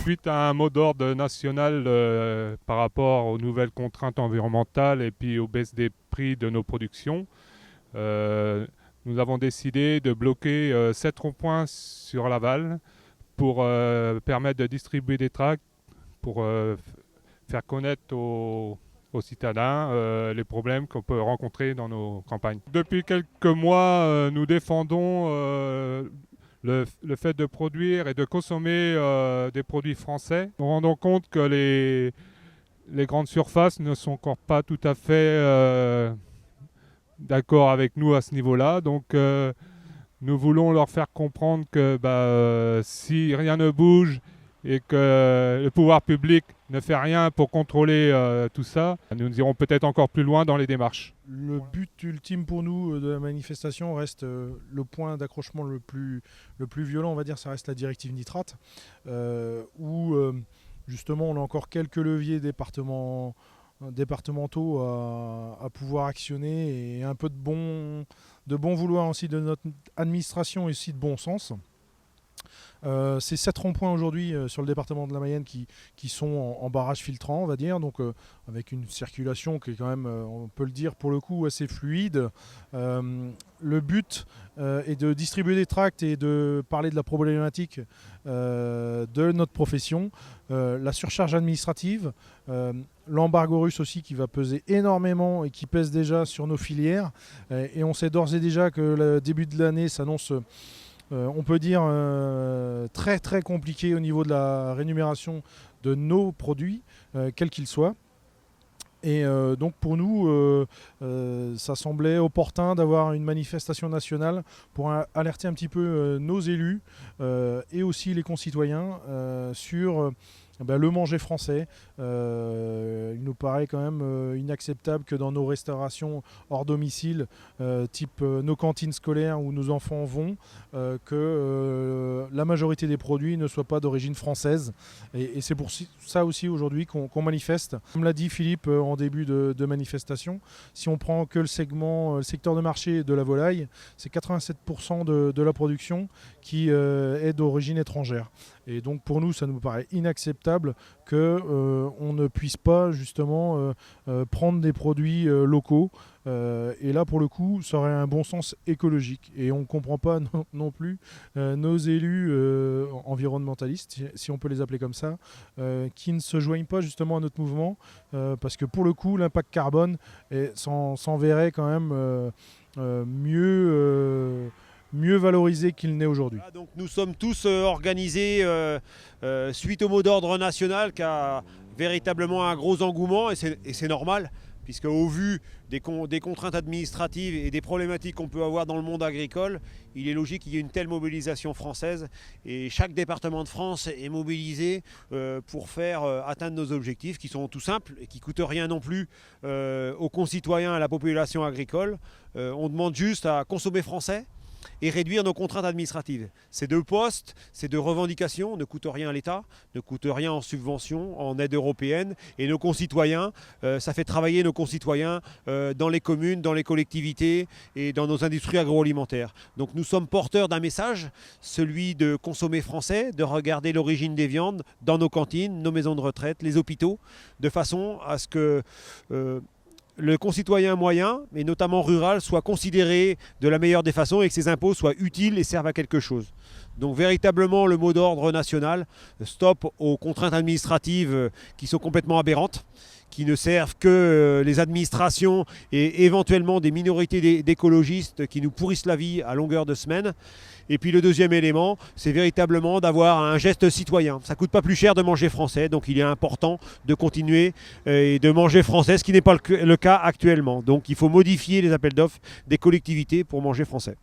Suite à un mot d'ordre national par rapport aux nouvelles contraintes environnementales et puis aux baisses des prix de nos productions, nous avons décidé de bloquer 7 ronds-points sur Laval pour permettre de distribuer des tracts pour faire connaître aux citadins les problèmes qu'on peut rencontrer dans nos campagnes. Depuis quelques mois, nous défendons le fait de produire et de consommer des produits français. Nous rendons compte que les grandes surfaces ne sont encore pas tout à fait d'accord avec nous à ce niveau-là. Donc nous voulons leur faire comprendre que si rien ne bouge et que le pouvoir public ne fait rien pour contrôler tout ça, nous irons peut-être encore plus loin dans les démarches. Le but ultime pour nous de la manifestation reste le point d'accrochement le plus violent, on va dire, ça reste la directive nitrate, où justement on a encore quelques leviers départementaux à pouvoir actionner et un peu de bon vouloir aussi de notre administration et aussi de bon sens. C'est 7 ronds-points aujourd'hui sur le département de la Mayenne qui sont en barrage filtrant, on va dire, donc avec une circulation qui est quand même, on peut le dire pour le coup, assez fluide. Le but est de distribuer des tracts et de parler de la problématique de notre profession, la surcharge administrative, l'embargo russe aussi qui va peser énormément et qui pèse déjà sur nos filières. Et on sait d'ores et déjà que le début de l'année s'annonce on peut dire très très compliqué au niveau de la rémunération de nos produits, quels qu'ils soient. Et donc pour nous, ça semblait opportun d'avoir une manifestation nationale pour alerter un petit peu nos élus et aussi les concitoyens sur le manger français. Il nous paraît quand même inacceptable que dans nos restaurations hors domicile, type nos cantines scolaires où nos enfants vont, que la majorité des produits ne soient pas d'origine française. Et c'est pour ça aussi aujourd'hui qu'on manifeste. Comme l'a dit Philippe en début de manifestation, si on prend que le secteur de marché de la volaille, c'est 87% de la production qui est d'origine étrangère. Et donc pour nous, ça nous paraît inacceptable qu'on ne puisse pas justement prendre des produits locaux. Et là, pour le coup, ça aurait un bon sens écologique. Et on ne comprend pas non plus nos élus environnementalistes, si on peut les appeler comme ça, qui ne se joignent pas justement à notre mouvement. Parce que pour le coup, l'impact carbone s'en verrait quand même mieux valorisé qu'il n'est aujourd'hui. Voilà, donc nous sommes tous organisés suite au mot d'ordre national qui a véritablement un gros engouement et c'est normal puisque au vu des contraintes administratives et des problématiques qu'on peut avoir dans le monde agricole, il est logique qu'il y ait une telle mobilisation française et chaque département de France est mobilisé pour faire atteindre nos objectifs qui sont tout simples et qui ne coûtent rien non plus aux concitoyens, à la population agricole. On demande juste à consommer français et réduire nos contraintes administratives. Ces 2 postes, ces 2 revendications ne coûtent rien à l'État, ne coûtent rien en subvention, en aide européenne. Et nos concitoyens, ça fait travailler nos concitoyens dans les communes, dans les collectivités et dans nos industries agroalimentaires. Donc nous sommes porteurs d'un message, celui de consommer français, de regarder l'origine des viandes dans nos cantines, nos maisons de retraite, les hôpitaux, de façon à ce que le concitoyen moyen, et notamment rural, soit considéré de la meilleure des façons et que ses impôts soient utiles et servent à quelque chose. Donc véritablement le mot d'ordre national, stop aux contraintes administratives qui sont complètement aberrantes, qui ne servent que les administrations et éventuellement des minorités d'écologistes qui nous pourrissent la vie à longueur de semaine. Et puis le deuxième élément, c'est véritablement d'avoir un geste citoyen. Ça ne coûte pas plus cher de manger français, donc il est important de continuer et de manger français, ce qui n'est pas le cas actuellement. Donc il faut modifier les appels d'offres des collectivités pour manger français.